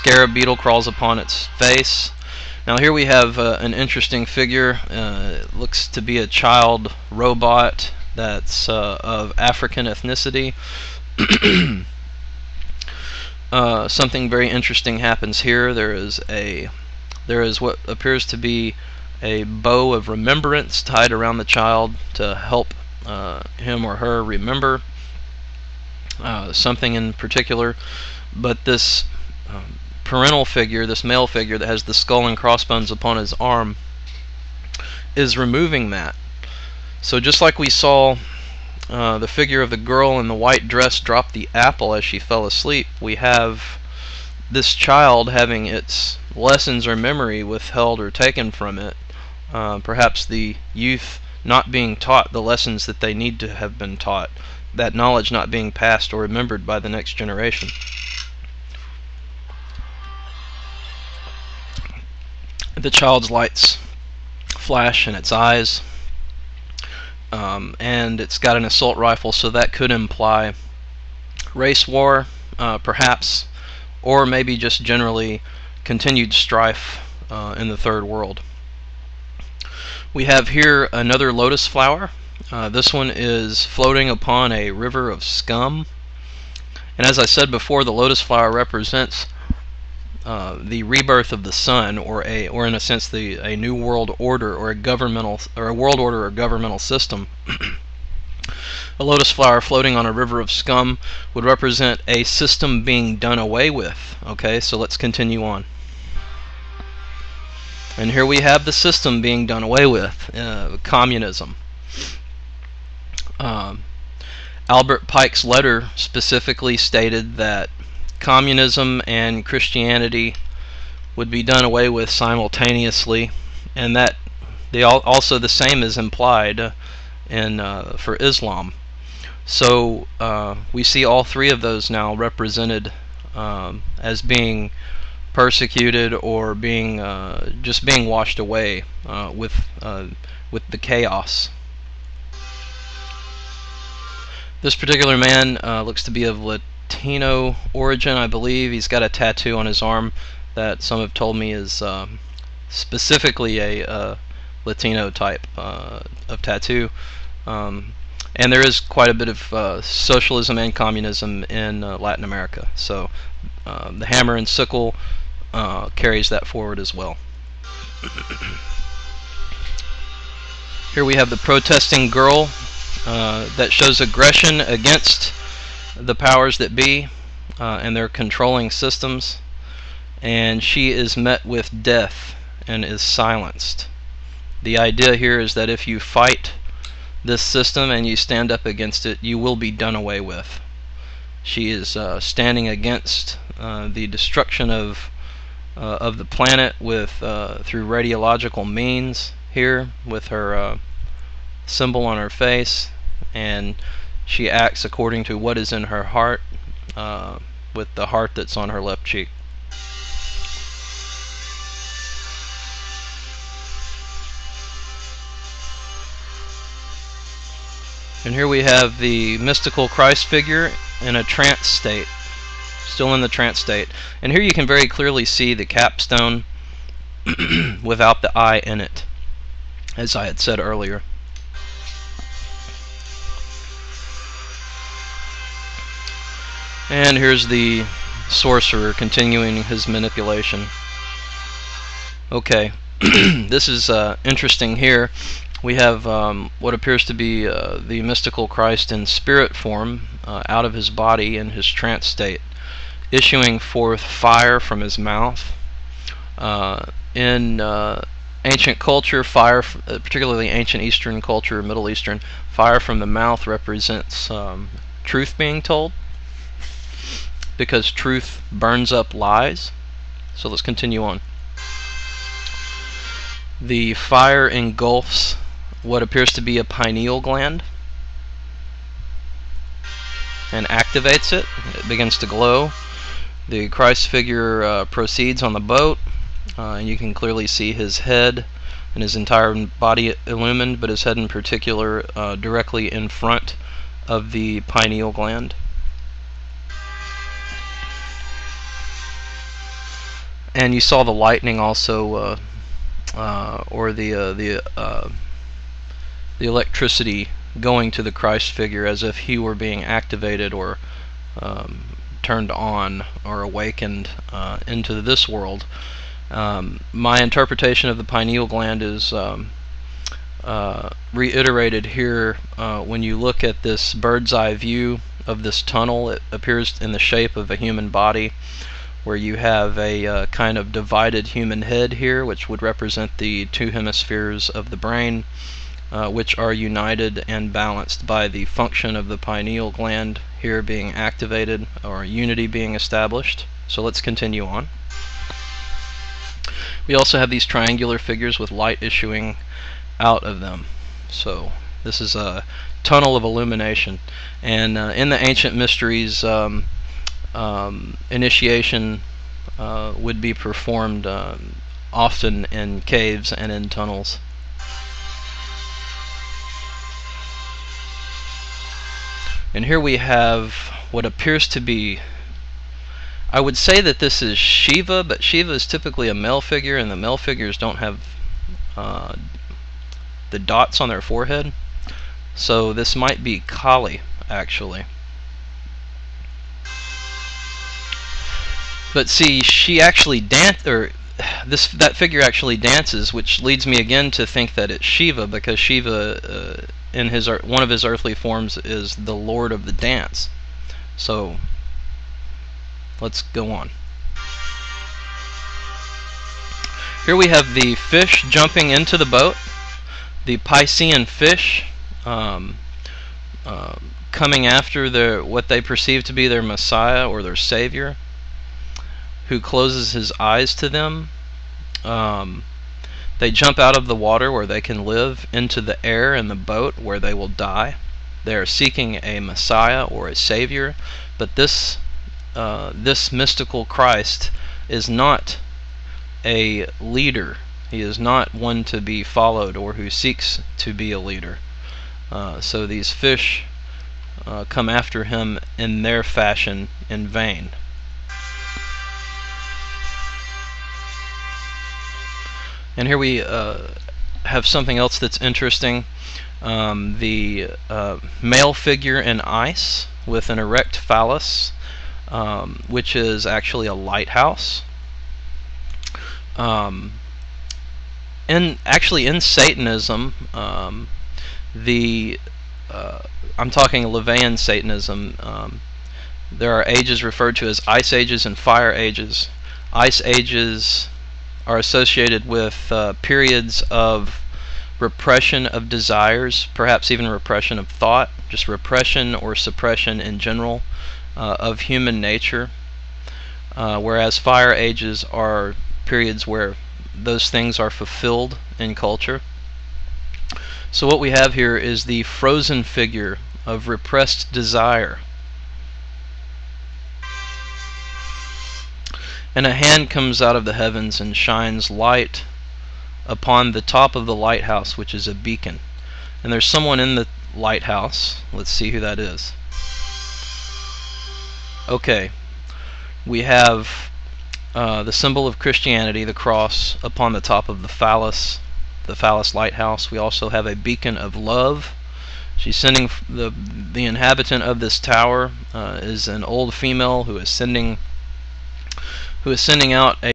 scarab beetle crawls upon its face. Now here we have an interesting figure. It looks to be a child robot that's of African ethnicity. Something very interesting happens here. There is what appears to be a bow of remembrance tied around the child to help him or her remember something in particular. But this parental figure, this male figure that has the skull and crossbones upon his arm, is removing that. So just like we saw the figure of the girl in the white dress drop the apple as she fell asleep, we have this child having its lessons or memory withheld or taken from it, perhaps the youth not being taught the lessons that they need to have been taught, that knowledge not being passed or remembered by the next generation. The child's lights flash in its eyes, and it's got an assault rifle, so that could imply race war, perhaps, or maybe just generally continued strife in the third world. We have here another lotus flower. This one is floating upon a river of scum, and as I said before, the lotus flower represents the rebirth of the sun, or in a sense a new world order, or a world order or governmental system. A lotus flower floating on a river of scum would represent a system being done away with. Okay, so let's continue on. And here we have the system being done away with, communism. Albert Pike's letter specifically stated that communism and Christianity would be done away with simultaneously, and that also the same is implied for Islam. So we see all three of those now represented as being persecuted or being just being washed away with the chaos. This particular man looks to be of Latino origin, I believe. He's got a tattoo on his arm that some have told me is specifically a Latino type of tattoo. And there is quite a bit of socialism and communism in Latin America. So the hammer and sickle carries that forward as well. Here we have the protesting girl that shows aggression against the powers that be and their controlling systems, and she is met with death and is silenced. The idea here is that if you fight this system and you stand up against it, you will be done away with. She is standing against the destruction of the planet through radiological means here, with her symbol on her face, and she acts according to what is in her heart, with the heart that's on her left cheek. And here we have the mystical Christ figure in a trance state, still in the trance state. And here you can very clearly see the capstone without the eye in it, as I had said earlier. And here's the sorcerer continuing his manipulation. Okay, this is interesting here. We have what appears to be the mystical Christ in spirit form out of his body in his trance state, issuing forth fire from his mouth. In ancient culture, fire, particularly ancient Eastern culture, Middle Eastern, fire from the mouth represents truth being told, because truth burns up lies. So let's continue on. The fire engulfs what appears to be a pineal gland and activates it. It begins to glow. The Christ figure proceeds on the boat, and you can clearly see his head and his entire body illumined, but his head in particular directly in front of the pineal gland. And you saw the lightning also, or the electricity going to the Christ figure as if he were being activated or turned on or awakened into this world. My interpretation of the pineal gland is reiterated here when you look at this bird's eye view of this tunnel. It appears in the shape of a human body, where you have a kind of divided human head here, which would represent the two hemispheres of the brain, which are united and balanced by the function of the pineal gland here being activated, or unity being established. So let's continue on. We also have these triangular figures with light issuing out of them. So this is a tunnel of illumination. And in the ancient mysteries, initiation would be performed often in caves and in tunnels. And here we have what appears to be, I would say that this is Shiva, but Shiva is typically a male figure, and the male figures don't have the dots on their forehead. So this might be Kali, actually. But see, she actually that figure actually dances, which leads me again to think that it's Shiva, because Shiva, in one of his earthly forms, is the Lord of the dance. So let's go on. Here we have the fish jumping into the boat, the Piscean fish, coming after what they perceive to be their Messiah or their Savior, who closes his eyes to them. They jump out of the water where they can live into the air in the boat where they will die. They are seeking a Messiah or a Savior, but this mystical Christ is not a leader. He is not one to be followed or who seeks to be a leader. So these fish come after him in their fashion in vain. And here we have something else that's interesting. The male figure in ice with an erect phallus, which is actually a lighthouse. Actually in Satanism, I'm talking Levian Satanism, there are ages referred to as ice ages and fire ages. Ice ages are associated with periods of repression of desires, perhaps even repression of thought, just repression or suppression in general of human nature, whereas fire ages are periods where those things are fulfilled in culture. So what we have here is the frozen figure of repressed desire. And a hand comes out of the heavens and shines light upon the top of the lighthouse, which is a beacon. And there's someone in the lighthouse. Let's see who that is. Okay, we have the symbol of Christianity, the cross, upon the top of the phallus lighthouse. We also have a beacon of love. She's sending the inhabitant of this tower is an old female who is sending out a